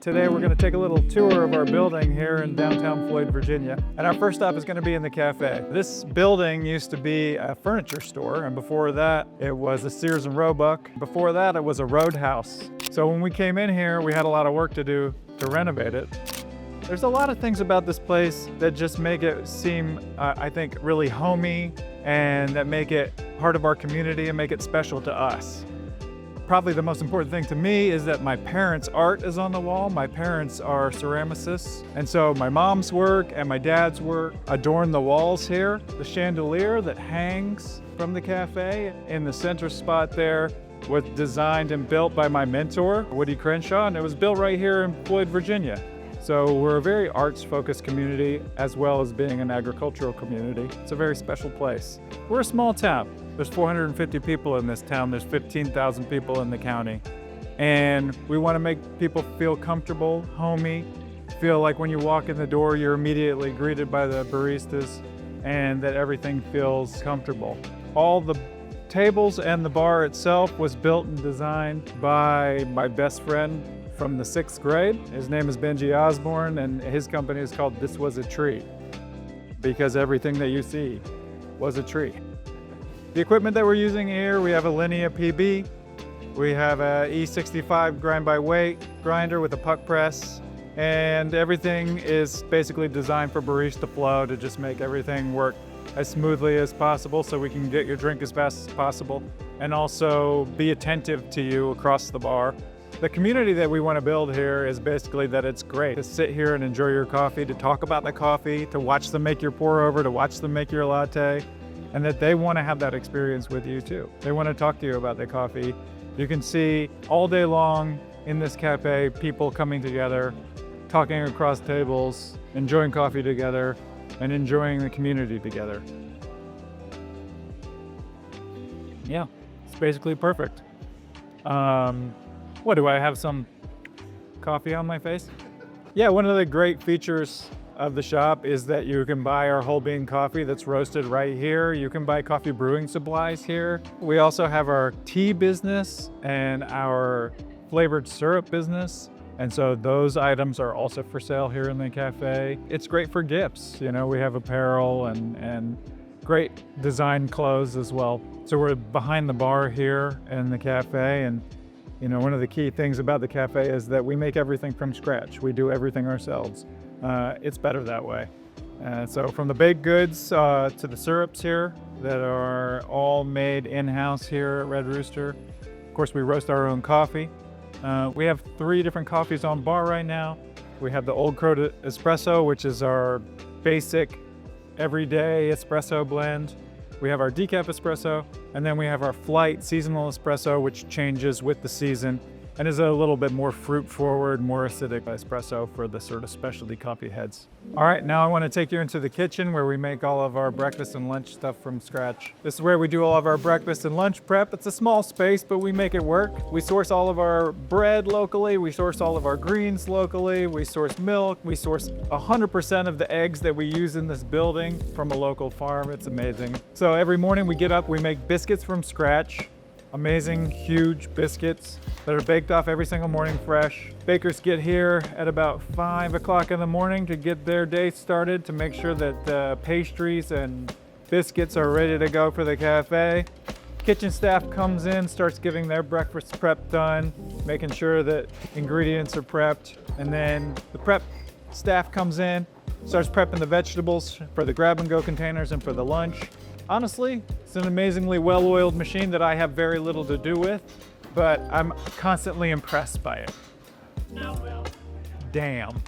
Today we're going to take a little tour of our building here in downtown Floyd, Virginia. And our first stop is going to be in the cafe. This building used to be a furniture store, and before that it was a Sears and Roebuck. Before that it was a Roadhouse. So when we came in here, we had a lot of work to do to renovate it. There's a lot of things about this place that just make it seem, I think, really homey, and that make it part of our community and make it special to us. Probably the most important thing to me is that my parents' art is on the wall. My parents are ceramicists, and so my mom's work and my dad's work adorn the walls here. The chandelier that hangs from the cafe in the center spot there was designed and built by my mentor, Woody Crenshaw, and it was built right here in Floyd, Virginia. So we're a very arts-focused community as well as being an agricultural community. It's a very special place. We're a small town. There's 450 people in this town. There's 15,000 people in the county. And we want to make people feel comfortable, homey, feel like when you walk in the door, you're immediately greeted by the baristas, and that everything feels comfortable. All the tables and the bar itself was built and designed by my best friend from the 6th grade. His name is Benji Osborne, and his company is called This Was a Tree, because everything that you see was a tree. The equipment that we're using here, we have a Linea PB, we have a E65 grind by weight grinder with a puck press, and everything is basically designed for barista flow to just make everything work as smoothly as possible so we can get your drink as fast as possible and also be attentive to you across the bar. The community that we want to build here is basically that it's great to sit here and enjoy your coffee, to talk about the coffee, to watch them make your pour over, to watch them make your latte, and that they want to have that experience with you too. They want to talk to you about the coffee. You can see all day long in this cafe people coming together, talking across tables, enjoying coffee together, and enjoying the community together. Yeah, it's basically perfect. What, do I have some coffee on my face? Yeah, one of the great features of the shop is that you can buy our whole bean coffee that's roasted right here. You can buy coffee brewing supplies here. We also have our tea business and our flavored syrup business. And so those items are also for sale here in the cafe. It's great for gifts. You know, we have apparel and great design clothes as well. So we're behind the bar here in the cafe, and you know, one of the key things about the cafe is that we make everything from scratch. We do everything ourselves. It's better that way. So from the baked goods to the syrups here that are all made in-house here at Red Rooster. Of course, we roast our own coffee. We have 3 different coffees on bar right now. We have the Old Crow Espresso, which is our basic everyday espresso blend. We have our decaf espresso, and then we have our flight seasonal espresso, which changes with the season and is a little bit more fruit forward, more acidic espresso for the sort of specialty coffee heads. All right, now I want to take you into the kitchen where we make all of our breakfast and lunch stuff from scratch. This is where we do all of our breakfast and lunch prep. It's a small space, but we make it work. We source all of our bread locally. We source all of our greens locally. We source milk. We source 100% of the eggs that we use in this building from a local farm. It's amazing. So every morning we get up, we make biscuits from scratch. Amazing, huge biscuits that are baked off every single morning fresh. Bakers get here at about 5 o'clock in the morning to get their day started, to make sure that the pastries and biscuits are ready to go for the cafe. Kitchen staff comes in, starts getting their breakfast prep done, making sure that ingredients are prepped. And then the prep staff comes in, starts prepping the vegetables for the grab-and-go containers and for the lunch. Honestly, it's an amazingly well-oiled machine that I have very little to do with, but I'm constantly impressed by it. Damn.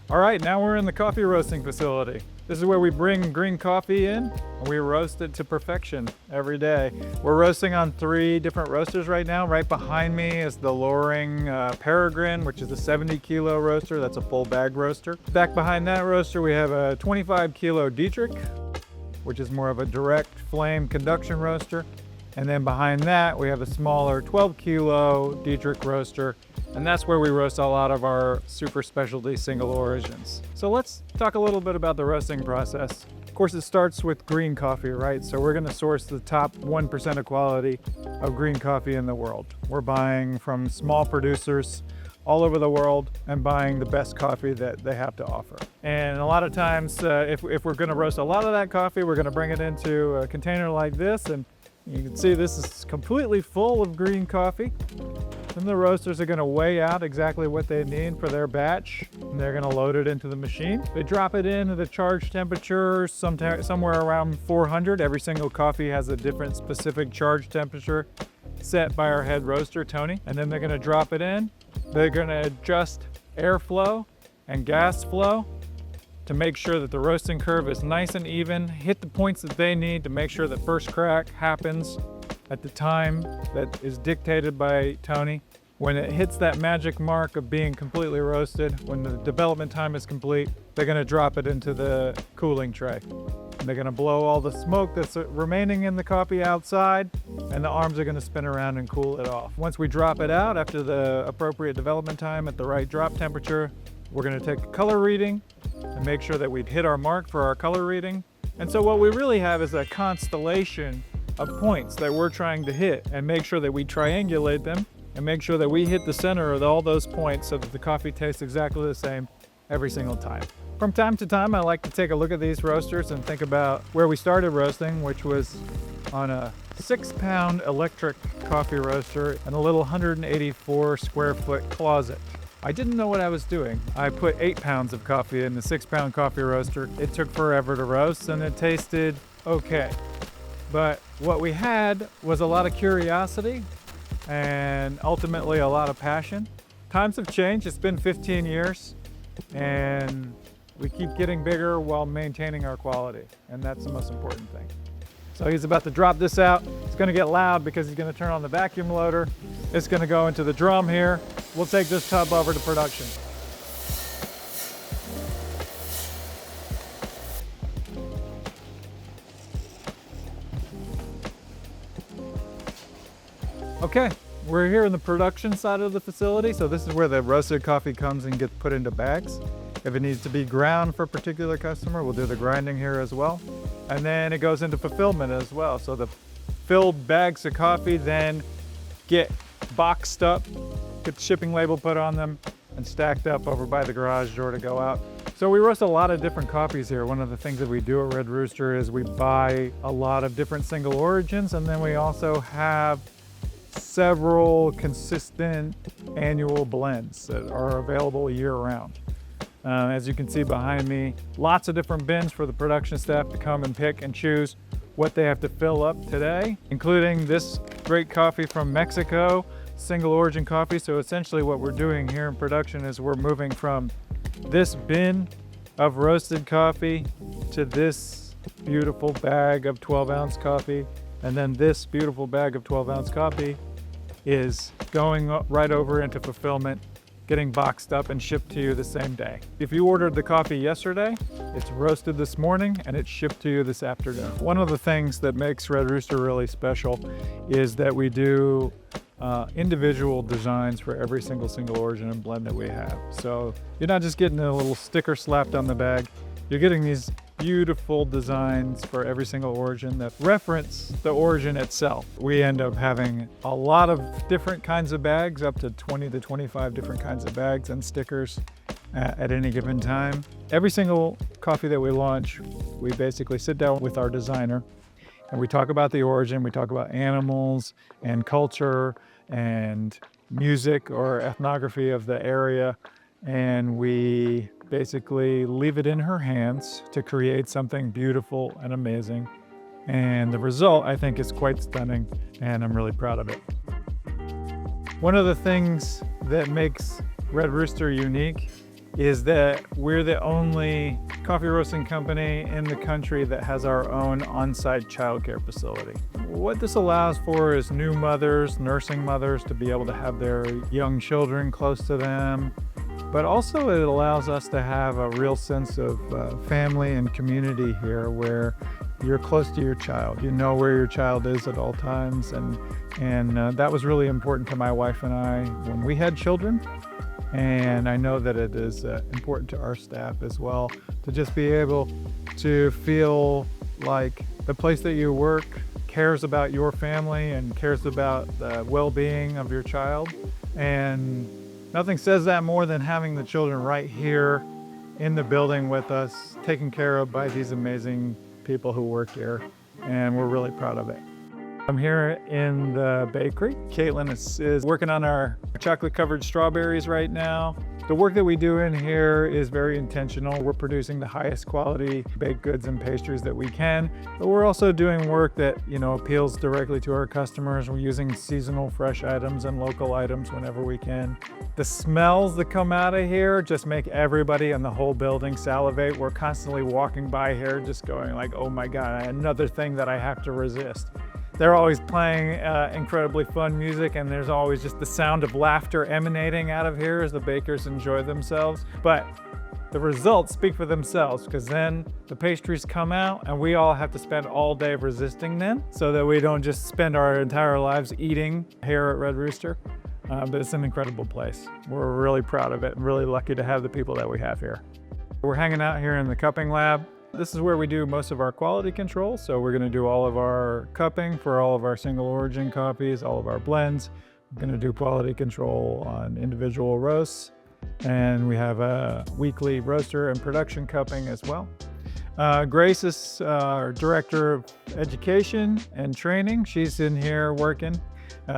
All right, now we're in the coffee roasting facility. This is where we bring green coffee in and we roast it to perfection every day. We're roasting on 3 different roasters right now. Right behind me is the Loring Peregrine, which is a 70-kilo roaster. That's a full bag roaster. Back behind that roaster, we have a 25-kilo Dietrich, which is more of a direct flame conduction roaster. And then behind that, we have a smaller 12-kilo Dietrich roaster. And that's where we roast a lot of our super specialty single origins. So let's talk a little bit about the roasting process. Of course, it starts with green coffee, right? So we're gonna source the top 1% of quality of green coffee in the world. We're buying from small producers all over the world and buying the best coffee that they have to offer. And a lot of times, if we're gonna roast a lot of that coffee, we're gonna bring it into a container like this, and you can see this is completely full of green coffee. Then the roasters are gonna weigh out exactly what they need for their batch, and they're gonna load it into the machine. They drop it in at a charge temperature, somewhere around 400. Every single coffee has a different specific charge temperature set by our head roaster, Tony. And then they're gonna drop it in. They're gonna adjust airflow and gas flow to make sure that the roasting curve is nice and even, hit the points that they need to make sure that first crack happens at the time that is dictated by Tony. When it hits that magic mark of being completely roasted, when the development time is complete, they're gonna drop it into the cooling tray. And they're gonna blow all the smoke that's remaining in the coffee outside, and the arms are gonna spin around and cool it off. Once we drop it out after the appropriate development time at the right drop temperature, we're gonna take a color reading and make sure that we've hit our mark for our color reading. And so what we really have is a constellation of points that we're trying to hit, and make sure that we triangulate them and make sure that we hit the center of all those points so that the coffee tastes exactly the same every single time. From time to time, I like to take a look at these roasters and think about where we started roasting, which was on a 6-pound electric coffee roaster in a little 184 square foot closet. I didn't know what I was doing. I put 8 pounds of coffee in the 6-pound coffee roaster. It took forever to roast, and it tasted okay. But what we had was a lot of curiosity and ultimately a lot of passion. Times have changed. It's been 15 years, and we keep getting bigger while maintaining our quality, and that's the most important thing. So he's about to drop this out. It's gonna get loud because he's gonna turn on the vacuum loader. It's gonna go into the drum here. We'll take this tub over to production. Okay, we're here in the production side of the facility. So this is where the roasted coffee comes and gets put into bags. If it needs to be ground for a particular customer, we'll do the grinding here as well. And then it goes into fulfillment as well. So the filled bags of coffee then get boxed up, get the shipping label put on them, and stacked up over by the garage door to go out. So we roast a lot of different coffees here. One of the things that we do at Red Rooster is we buy a lot of different single origins, and then we also have several consistent annual blends that are available year round. As you can see behind me, lots of different bins for the production staff to come and pick and choose what they have to fill up today, including this great coffee from Mexico, single origin coffee. So essentially what we're doing here in production is we're moving from this bin of roasted coffee to this beautiful bag of 12-ounce coffee. And then this beautiful bag of 12-ounce coffee is going right over into fulfillment, getting boxed up and shipped to you the same day. If you ordered the coffee yesterday, it's roasted this morning and it's shipped to you this afternoon. One of the things that makes Red Rooster really special is that we do individual designs for every single origin and blend that we have. So you're not just getting a little sticker slapped on the bag, you're getting these beautiful designs for every single origin that reference the origin itself. We end up having a lot of different kinds of bags, up to 20 to 25 different kinds of bags and stickers at any given time. Every single coffee that we launch, we basically sit down with our designer and we talk about the origin, we talk about animals and culture and music or ethnography of the area, and we basically leave it in her hands to create something beautiful and amazing. And the result, I think, is quite stunning, and I'm really proud of it. One of the things that makes Red Rooster unique is that we're the only coffee roasting company in the country that has our own on-site childcare facility. What this allows for is new mothers, nursing mothers, to be able to have their young children close to them. But also it allows us to have a real sense of family and community here, where you're close to your child. You know where your child is at all times. And that was really important to my wife and I when we had children. And I know that it is important to our staff as well, to just be able to feel like the place that you work cares about your family and cares about the well-being of your child. And nothing says that more than having the children right here in the building with us, taken care of by these amazing people who work here. And we're really proud of it. I'm here in the bakery. Caitlin is working on our chocolate-covered strawberries right now. The work that we do in here is very intentional. We're producing the highest quality baked goods and pastries that we can, but we're also doing work that, appeals directly to our customers. We're using seasonal fresh items and local items whenever we can. The smells that come out of here just make everybody in the whole building salivate. We're constantly walking by here just going like, oh my God, another thing that I have to resist. They're always playing incredibly fun music, and there's always just the sound of laughter emanating out of here as the bakers enjoy themselves. But the results speak for themselves, because then the pastries come out and we all have to spend all day resisting them so that we don't just spend our entire lives eating here at Red Rooster. But it's an incredible place. We're really proud of it and really lucky to have the people that we have here. We're hanging out here in the cupping lab. This is where we do most of our quality control. So we're gonna do all of our cupping for all of our single origin coffees, all of our blends. We're gonna do quality control on individual roasts. And we have a weekly roaster and production cupping as well. Grace is our Director of Education and Training. She's in here working.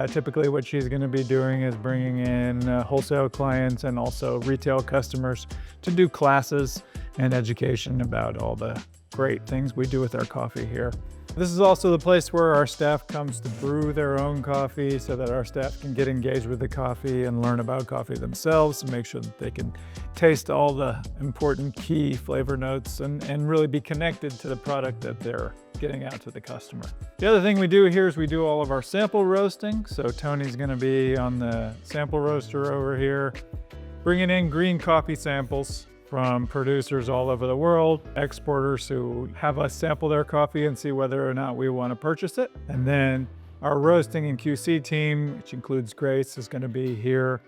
Typically what she's going to be doing is bringing in wholesale clients and also retail customers to do classes and education about all the great things we do with our coffee here. This is also the place where our staff comes to brew their own coffee so that our staff can get engaged with the coffee and learn about coffee themselves and make sure that they can taste all the important key flavor notes and really be connected to the product that they're getting out to the customer. The other thing we do here is we do all of our sample roasting. So Tony's gonna be on the sample roaster over here, bringing in green coffee samples from producers all over the world, exporters who have us sample their coffee and see whether or not we want to purchase it. And then our roasting and QC team, which includes Grace, is going to be here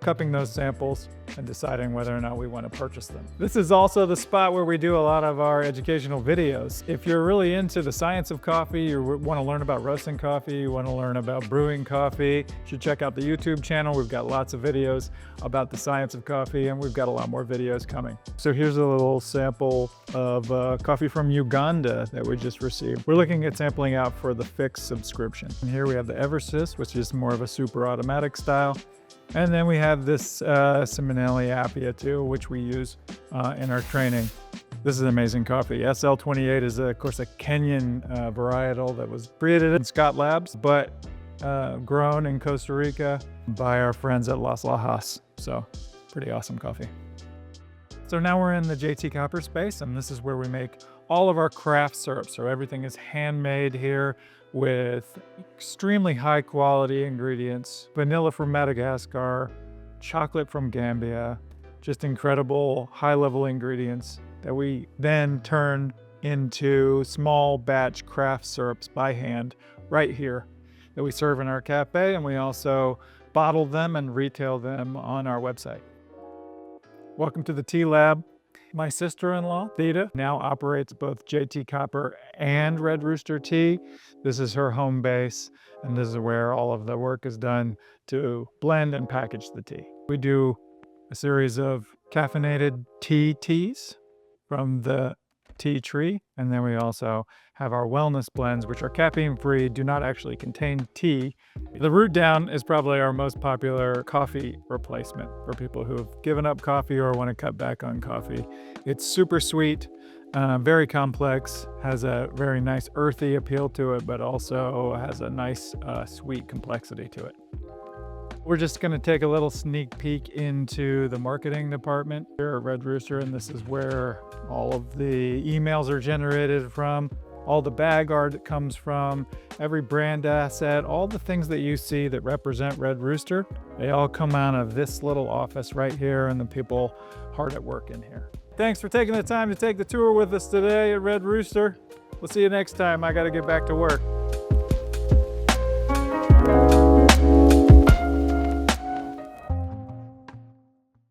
cupping those samples and deciding whether or not we want to purchase them. This is also the spot where we do a lot of our educational videos. If you're really into the science of coffee, you want to learn about roasting coffee, you want to learn about brewing coffee, you should check out the YouTube channel. We've got lots of videos about the science of coffee, and we've got a lot more videos coming. So here's a little sample of coffee from Uganda that we just received. We're looking at sampling out for the fixed subscription. And here we have the Eversys, which is more of a super automatic style. And then we have this Simonelli Appia too, which we use in our training. This is amazing coffee. SL28 is, of course, a Kenyan varietal that was created in Scott Labs, but grown in Costa Rica by our friends at Las Lajas. So pretty awesome coffee. So now we're in the JT Copper space, and this is where we make all of our craft syrups. So everything is handmade here with extremely high quality ingredients. Vanilla from Madagascar, chocolate from Gambia, just incredible high level ingredients that we then turn into small batch craft syrups by hand right here that we serve in our cafe, and we also bottle them and retail them on our website. Welcome to the Tea Lab. My sister-in-law, Theta, now operates both JT Copper and Red Rooster Tea. This is her home base, and this is where all of the work is done to blend and package the tea. We do a series of caffeinated teas from the tea tree, and then we also have our wellness blends, which are caffeine-free, do not actually contain tea. The Root Down is probably our most popular coffee replacement for people who have given up coffee or want to cut back on coffee. It's super sweet, very complex, has a very nice earthy appeal to it, but also has a nice sweet complexity to it. We're just going to take a little sneak peek into the marketing department here at Red Rooster, and this is where all of the emails are generated from, all the bag art comes from, every brand asset, all the things that you see that represent Red Rooster, they all come out of this little office right here, and the people hard at work in here. Thanks for taking the time to take the tour with us today at Red Rooster. We'll see you next time. I got to get back to work.